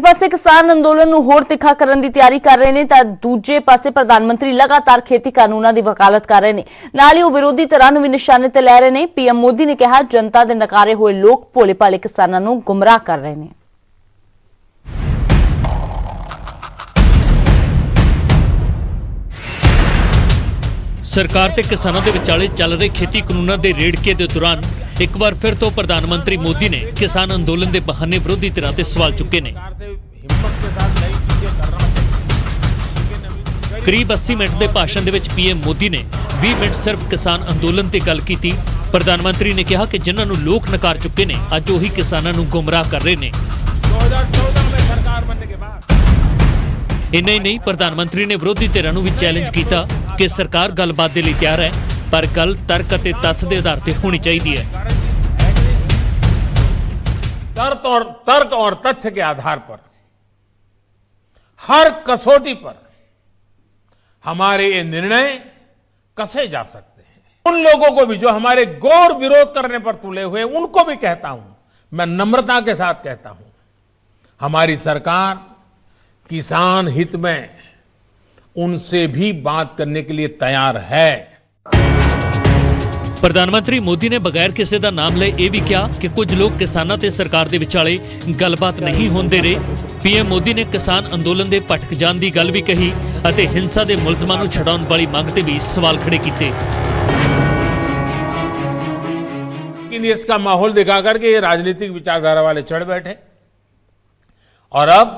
पासे किसान अंदोलन ਨੂੰ ਹੋਰ ਤਿੱਖਾ ਕਰਨ ਦੀ ਤਿਆਰੀ ਕਰ ਰਹੇ ਨੇ ਤਾਂ ਦੂਜੇ ਪਾਸੇ ਪ੍ਰਧਾਨ ਮੰਤਰੀ ਲਗਾਤਾਰ ਖੇਤੀ ਕਾਨੂੰਨਾਂ ਦੀ ਵਕਾਲਤ ਕਰ ਰਹੇ ਨੇ। ਨਾਲ ਹੀ ਉਹ ਵਿਰੋਧੀ ਧਿਰਾਂ ਨੂੰ ਵੀ ਨਿਸ਼ਾਨੇ ਤੇ ਲੈ ਰਹੇ ਨੇ। ਪੀਐਮ ਮੋਦੀ ਨੇ ਕਿਹਾ ਜਨਤਾ ਦੇ ਨਕਾਰੇ ਹੋਏ ਲੋਕ ਭੋਲੇ ਭਾਲੇ ਕਿਸਾਨਾਂ ਨੂੰ ਗੁੰਮਰਾਹ ਕਰ ਰਹੇ ਨੇ। सरकार ते किसानों के विचाले चल रहे खेती कानूनों के रेड़के के दौरान एक बार फिर तो प्रधानमंत्री मोदी ने किसान अंदोलन के बहाने विरोधी धिरां ते सवाल चुके ने। करीब 80 मिनट के भाषण दे विच पीएम मोदी ने 20 मिनट सिर्फ किसान अंदोलन ते गल कीती। प्रधानमंत्री ने कहा कि जिन्हां नूं लोक नकार चुके ने अज उही किसानां नूं गुमराह कर रहे ने। 2014 में सरकार बनने के बाद इन्ना ही नहीं, प्रधानमंत्री ने विरोधी धिरां नूं भी चैलेंज किया कि सरकार गलबात के लिए तैयार है पर गल तर्क और तथ्य के आधार पर होनी चाहिए है। तर्क और तथ्य के आधार पर हर कसौटी पर हमारे ये निर्णय कसे जा सकते हैं। उन लोगों को भी जो हमारे गौर विरोध करने पर तुले हुए उनको भी कहता हूं, मैं नम्रता के साथ कहता हूं, हमारी सरकार किसान हित में उनसे भी बात करने के लिए तैयार है। प्रधानमंत्री मोदी ने बगैर किसी का नाम ले यह भी कहा कि कुछ लोग किसानों ते सरकार के विचाले गलबात नहीं होंदे रहे। पीएम मोदी ने किसान अंदोलन के भटक जाने की गल भी कही और हिंसा के मुलजमां नूं छड़ाउण वाली मंग ते भी सवाल खड़े किए। लेकिन इसका माहौल दिखा करके ये राजनीतिक विचारधारा वाले चढ़ बैठे और अब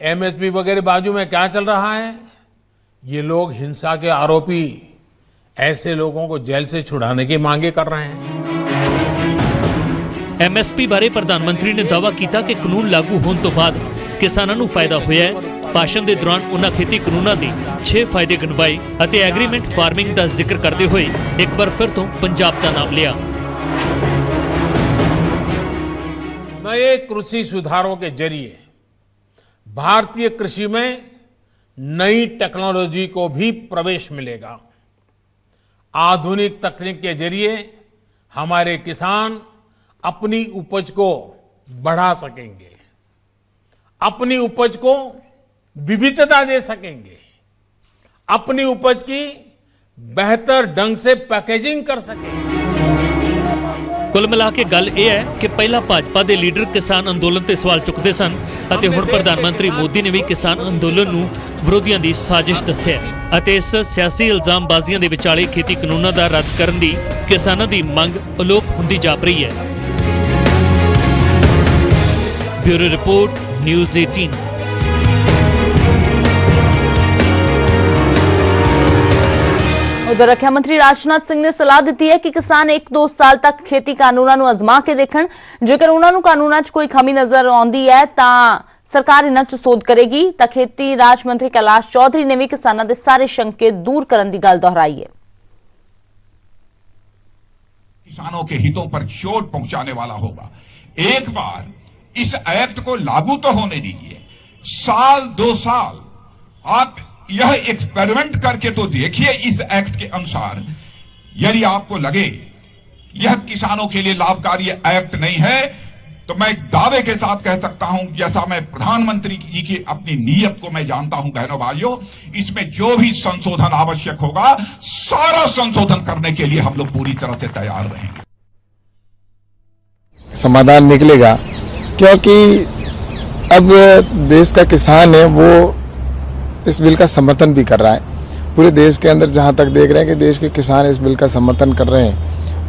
एमएसपी वगैरह बाजू में क्या चल रहा है, ये लोग हिंसा के आरोपी ऐसे लोगों को जेल से छुड़ाने की मांगे कर रहे हैं। एमएसपी बारे प्रधानमंत्री ने दावा किया कि कानून लागू होने तो बाद किसानों को फायदा होया है। भाषण के दौरान उन्होंने खेती कानूनों के 6 फायदे गिनवाए और एग्रीमेंट फार्मिंग का जिक्र करते हुए एक बार फिर तो पंजाब का नाम लिया। नए कृषि सुधारों के जरिए भारतीय कृषि में नई टेक्नोलॉजी को भी प्रवेश मिलेगा। आधुनिक तकनीक के जरिए हमारे किसान अपनी उपज को बढ़ा सकेंगे, अपनी उपज को विविधता दे सकेंगे, अपनी उपज की बेहतर ढंग से पैकेजिंग कर सकेंगे। कुल मिला के गल यह है कि पहला भाजपा के लीडर किसान अंदोलन ते सवाल चुकते सन और हुण प्रधानमंत्री मोदी ने भी किसान अंदोलन नूं विरोधियों की साजिश दस्सिया ਅਤੇ इस सियासी इल्जामबाजियों के विचाले खेती कानूनों का रद्द करने की किसानों की मंग अलोप होंदी जाप रही है। Bureau report, news 18। उधर रक्षा मंत्री राजनाथ सिंह ने सलाह दी है कि किसान 1-2 साल तक खेती कानूनों ਨੂੰ ਅਜ਼ਮਾ ਕੇ ਦੇਖਣ। ਜੇਕਰ ਉਹਨਾਂ ਨੂੰ ਕਾਨੂੰਨਾਂ 'ਚ ਕੋਈ ਕਮੀ ਨਜ਼ਰ ਆਉਂਦੀ ਹੈ ਤਾਂ सरकार इन्हां च सोध करेगी। तो खेती राज मंत्री कैलाश चौधरी ने भी किसानों के सारे शंके दूर करने की गल दोहराई है। किसानों के हितों पर चोट पहुंचाने वाला होगा। एक बार इस एक्ट को लागू तो होने दीजिए, 1-2 साल आप यह एक्सपेरिमेंट करके तो देखिए। इस एक्ट के अनुसार यदि आपको लगे यह किसानों के लिए लाभकारी एक्ट नहीं है तो मैं दावे के साथ कह सकता हूं, जैसा मैं प्रधानमंत्री जी की अपनी नीयत को मैं जानता हूं, बहनों भाइयों, इसमें जो भी संशोधन आवश्यक होगा सारा संशोधन करने के लिए हम लोग पूरी तरह से तैयार रहेंगे। समाधान निकलेगा क्योंकि अब देश का किसान है वो इस बिल का समर्थन भी कर रहा है। पूरे देश के अंदर जहां तक देख रहे हैं कि देश के किसान इस बिल का समर्थन कर रहे हैं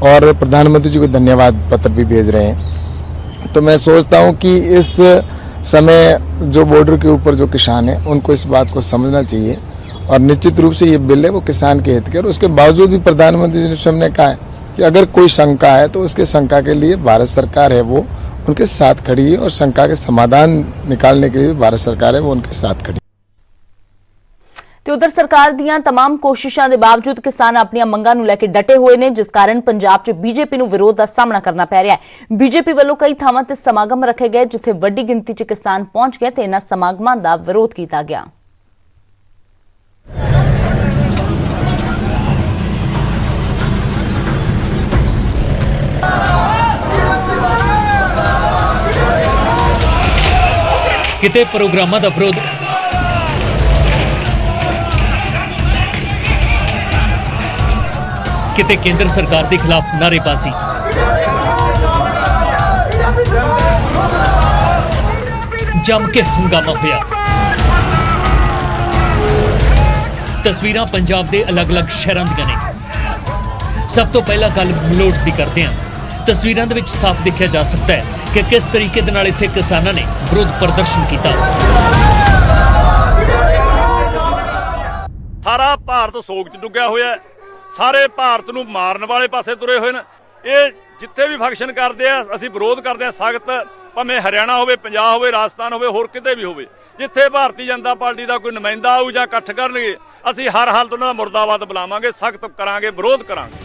और प्रधानमंत्री जी को धन्यवाद पत्र भी भेज रहे हैं। तो मैं सोचता हूं कि इस समय जो बॉर्डर के ऊपर जो किसान हैं उनको इस बात को समझना चाहिए और निश्चित रूप से ये बिल है वो किसान के हित के। और उसके बावजूद भी प्रधानमंत्री जी ने सामने कहा है कि अगर कोई शंका है तो उसके शंका के लिए भारत सरकार है वो उनके साथ खड़ी है और शंका के समाधान निकालने के लिए भारत सरकार है वो उनके साथ खड़ी। तो उधर सरकार दीयां तमाम कोशिशों के बावजूद किसान अपनी मंगां नूं लैके डटे हुए ने, जिस कारण पंजाब च बीजेपी नूं विरोध का सामना करना पै रहा है। बीजेपी वालों कई थावां ते समागम रखे गए जिथे वड्डी गिणती च किसान पहुंच गए ते इन्हां समागमां दा विरोध किया गया। ਕਿਤੇ ਪ੍ਰੋਗਰਾਮਾਂ ਦਾ ਵਿਰੋਧ, ਕਿਤੇ ਕੇਂਦਰ ਸਰਕਾਰ ਦੇ ਖਿਲਾਫ ਨਾਅਰੇਬਾਜ਼ੀ। ਜੰਮ ਕੇ ਹੰਗਾਮਾ ਹੋਇਆ। ਤਸਵੀਰਾਂ ਪੰਜਾਬ ਦੇ ਅਲੱਗ-ਅਲੱਗ ਸ਼ਹਿਰਾਂ ਦੀਆਂ ਨੇ। ਸਭ ਤੋਂ ਪਹਿਲਾਂ ਗੱਲ ਮਲੋਟ ਦੀ ਕਰਦੇ ਹਾਂ। ਤਸਵੀਰਾਂ ਦੇ ਵਿੱਚ ਸਾਫ਼ ਦੇਖਿਆ ਜਾ ਸਕਦਾ ਹੈ ਕਿ ਕਿਸ ਤਰੀਕੇ ਦੇ ਨਾਲ ਇੱਥੇ ਕਿਸਾਨਾਂ ਨੇ ਵਿਰੋਧ ਪ੍ਰਦਰਸ਼ਨ ਕੀਤਾ। ਸਾਰਾ ਭਾਰਤ ਸੋਗ 'ਚ ਡੁੱਬਿਆ ਹੋਇਆ ਹੈ। ਸਾਰੇ ਭਾਰਤ ਨੂੰ ਮਾਰਨ ਵਾਲੇ ਪਾਸੇ ਤੁਰੇ ਹੋਏ ਨੇ। ਇਹ ਜਿੱਥੇ ਵੀ ਫੰਕਸ਼ਨ ਕਰਦੇ ਆ ਅਸੀਂ ਵਿਰੋਧ ਕਰਦੇ ਆ ਸਖਤ, ਭਾਵੇਂ ਹਰਿਆਣਾ ਹੋਵੇ, ਪੰਜਾਬ ਹੋਵੇ, ਰਾਜਸਥਾਨ ਹੋਵੇ, ਹੋਰ ਕਿਤੇ ਵੀ ਹੋਵੇ। ਜਿੱਥੇ ਭਾਰਤੀ ਜਨਤਾ ਪਾਰਟੀ ਦਾ ਕੋਈ ਨੁਮਾਇੰਦਾ ਆਊ ਜਾਂ ਇਕੱਠ ਕਰਨਗੇ, ਅਸੀਂ ਹਰ ਹਾਲਤ ਉਹਨਾਂ ਦਾ ਮੁਰਦਾਬਾਦ ਬੁਲਾਵਾਂਗੇ, ਸਖਤ ਕਰਾਂਗੇ, ਵਿਰੋਧ ਕਰਾਂਗੇ।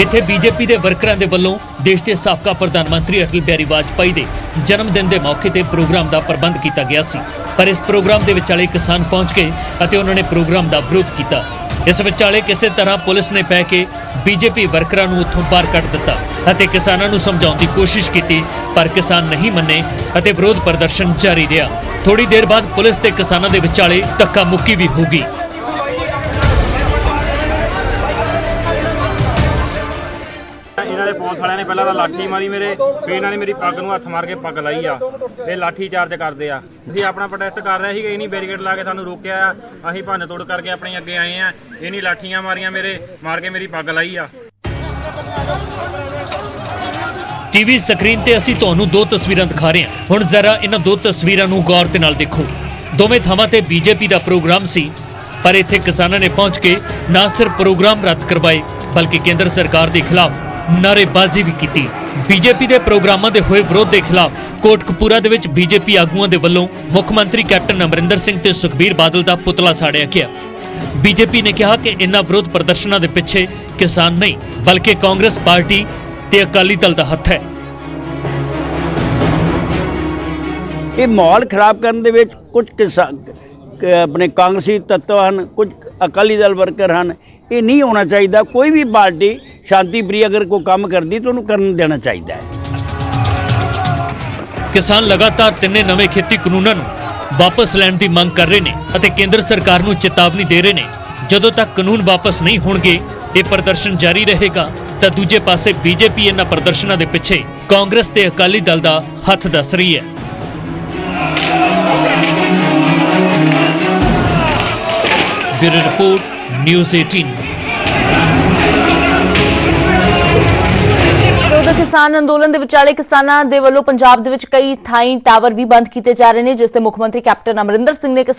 ਇੱਥੇ ਬੀਜੇਪੀ ਦੇ ਵਰਕਰਾਂ ਦੇ ਵੱਲੋਂ ਦੇਸ਼ ਦੇ ਸਾਬਕਾ ਪ੍ਰਧਾਨ ਮੰਤਰੀ ਅਟਲ ਬਿਹਾਰੀ ਵਾਜਪਾਈ ਦੇ ਜਨਮ ਦਿਨ ਦੇ ਮੌਕੇ ਤੇ ਪ੍ਰੋਗਰਾਮ ਦਾ ਪ੍ਰਬੰਧ ਕੀਤਾ ਗਿਆ ਸੀ, ਪਰ ਇਸ ਪ੍ਰੋਗਰਾਮ ਦੇ ਵਿਚਾਲੇ ਕਿਸਾਨ ਪਹੁੰਚ ਗਏ ਅਤੇ ਉਹਨਾਂ ਨੇ ਪ੍ਰੋਗਰਾਮ ਦਾ ਵਿਰੋਧ ਕੀਤਾ। ਇਸ ਵਿਚਾਲੇ ਕਿਸੇ ਤਰ੍ਹਾਂ ਪੁਲਿਸ ਨੇ ਪੈ ਕੇ ਬੀਜੇਪੀ ਵਰਕਰਾਂ ਨੂੰ ਉੱਥੋਂ ਬਾਹਰ ਕੱਢ ਦਿੱਤਾ ਅਤੇ ਕਿਸਾਨਾਂ ਨੂੰ ਸਮਝਾਉਣ ਦੀ ਕੋਸ਼ਿਸ਼ ਕੀਤੀ, ਪਰ ਕਿਸਾਨ ਨਹੀਂ ਮੰਨੇ ਅਤੇ ਵਿਰੋਧ ਪ੍ਰਦਰਸ਼ਨ ਜਾਰੀ ਰਿਹਾ। ਥੋੜੀ ਦੇਰ ਬਾਅਦ ਪੁਲਿਸ ਤੇ ਕਿਸਾਨਾਂ ਦੇ ਵਿਚਾਲੇ ਧੱਕਾ ਮੁੱਕੀ ਵੀ ਹੋ ਗਈ। ਇਹਨਾਂ ਦੇ ਪੁਲਿਸ ਵਾਲਿਆਂ ਨੇ ਪਹਿਲਾਂ ਤਾਂ ਲਾਠੀ ਮਾਰੀ ਮੇਰੇ, ਫਿਰ ਇਹਨਾਂ ਨੇ ਮੇਰੀ ਪੱਗ ਨੂੰ ਹੱਥ ਮਾਰ ਕੇ ਪੱਗ ਲਾਈ ਆ। ਇਹ ਲਾਠੀ ਚਾਰਜ ਕਰਦੇ ਆ। ਅਸੀਂ ਆਪਣਾ ਪ੍ਰੋਟੈਸਟ ਕਰ ਰਹੇ ਸੀਗੇ, ਇਹ ਨਹੀਂ ਬੈਰੀਕੇਡ ਲਾ ਕੇ ਸਾਨੂੰ ਰੋਕਿਆ ਆ। ਅਸੀਂ ਭੰਨ ਤੋੜ ਕਰਕੇ ਆਪਣੇ ਅੱਗੇ ਆਏ ਆ। ਇਹ ਨਹੀਂ ਲਾਠੀਆਂ ਮਾਰੀਆਂ ਮੇਰੇ, ਮਾਰ ਕੇ ਮੇਰੀ ਪੱਗ ਲਾਈ ਆ। ਟੀਵੀ ਸਕਰੀਨ ਤੇ ਅਸੀਂ ਤੁਹਾਨੂੰ ਦੋ ਤਸਵੀਰਾਂ ਦਿਖਾ ਰਹੇ ਹਾਂ। ਹੁਣ ਜ਼ਰਾ ਇਹਨਾਂ ਦੋ ਤਸਵੀਰਾਂ ਨੂੰ ਗੌਰ ਦੇ ਨਾਲ ਦੇਖੋ। ਦੋਵੇਂ ਥਾਵਾਂ ਤੇ ਬੀਜੇਪੀ ਦਾ ਪ੍ਰੋਗਰਾਮ ਸੀ, ਪਰ ਇੱਥੇ ਕਿਸਾਨਾਂ ਨੇ ਪਹੁੰਚ ਕੇ ਨਾ ਸਿਰਫ ਪ੍ਰੋਗਰਾਮ ਰੱਦ ਕਰਵਾਏ, ਬਲਕਿ ਕੇਂਦਰ ਸਰਕਾਰ ਦੇ ਖਿਲਾਫ ਨਾਅਰੇਬਾਜ਼ੀ ਵੀ ਕੀਤੀ। ਬੀਜੇਪੀ ਦੇ ਪ੍ਰੋਗਰਾਮਾਂ ਦੇ ਹੋਏ ਵਿਰੋਧ ਦੇ ਖਿਲਾਫ ਕੋਟਕਪੂਰਾ ਦੇ ਵਿੱਚ ਬੀਜੇਪੀ ਆਗੂਆਂ ਦੇ ਵੱਲੋਂ ਮੁੱਖ ਮੰਤਰੀ ਕੈਪਟਨ ਅਮਰਿੰਦਰ ਸਿੰਘ ਤੇ ਸੁਖਬੀਰ ਬਾਦਲ ਦਾ ਪੁਤਲਾ ਸਾੜਿਆ ਗਿਆ। ਬੀਜੇਪੀ ਨੇ ਕਿਹਾ ਕਿ ਇਨ੍ਹਾਂ ਵਿਰੋਧ ਪ੍ਰਦਰਸ਼ਨਾਂ ਦੇ ਪਿੱਛੇ ਕਿਸਾਨ ਨਹੀਂ, ਬਲਕਿ ਕਾਂਗਰਸ ਪਾਰਟੀ ਤੇ ਅਕਾਲੀ ਦਲ ਦਾ ਹੱਥ ਹੈ। ਇਹ ਮਾਹੌਲ ਖਰਾਬ ਕਰਨ ਦੇ ਵਿੱਚ ਕੁਝ ਆਪਣੇ ਕਾਂਗਰਸੀ ਤੱਤਵ ਹਨ, ਕੁਝ ਅਕਾਲੀ ਦਲ ਵਰਕਰ ਹਨ। ਇਹ ਨਹੀਂ ਹੋਣਾ ਚਾਹੀਦਾ। ਕੋਈ ਵੀ ਪਾਰਟੀ ਸ਼ਾਂਤੀ ਪ੍ਰਿय ਅਗਰ ਕੋਈ ਕੰਮ ਕਰਦੀ ਤਾਂ ਉਹਨੂੰ ਕਰਨ ਦੇਣਾ ਚਾਹੀਦਾ ਹੈ। ਕਿਸਾਨ ਲਗਾਤਾਰ ਤਿੰਨੇ ਨਵੇਂ ਖੇਤੀ ਕਾਨੂੰਨਾਂ ਨੂੰ ਵਾਪਸ ਲੈਣ ਦੀ ਮੰਗ ਕਰ ਰਹੇ ਨੇ ਅਤੇ ਕੇਂਦਰ ਸਰਕਾਰ ਨੂੰ ਚੇਤਾਵਨੀ ਦੇ ਰਹੇ ਨੇ, ਜਦੋਂ ਤੱਕ ਕਾਨੂੰਨ ਵਾਪਸ ਨਹੀਂ ਹੋਣਗੇ ਇਹ ਪ੍ਰਦਰਸ਼ਨ ਜਾਰੀ ਰਹੇਗਾ। ਤਾਂ ਦੂਜੇ ਪਾਸੇ ਬੀਜੇਪੀ ਇਹਨਾਂ ਪ੍ਰਦਰਸ਼ਨਾਂ ਦੇ ਪਿੱਛੇ ਕਾਂਗਰਸ ਤੇ ਅਕਾਲੀ ਦਲ ਦਾ ਹੱਥ ਦੱਸ ਰਹੀ ਹੈ। Bureau report, news 18। ਵਿਰੋਧ ਕਿਸਾਨ ਅੰਦੋਲਨ ਦੇ ਵਿਚਾਲੇ ਕਿਸਾਨਾਂ ਦੇ ਵੱਲੋਂ ਪੰਜਾਬ ਦੇ ਵਿੱਚ ਕਈ ਥਾਈਂ ਟਾਵਰ ਵੀ ਬੰਦ ਕੀਤੇ ਜਾ ਰਹੇ ਨੇ, ਜਿਸ ਤੇ ਮੁੱਖ ਮੰਤਰੀ ਕੈਪਟਨ ਅਮਰਿੰਦਰ ਸਿੰਘ ਨੇ ਕਿਸਾਨ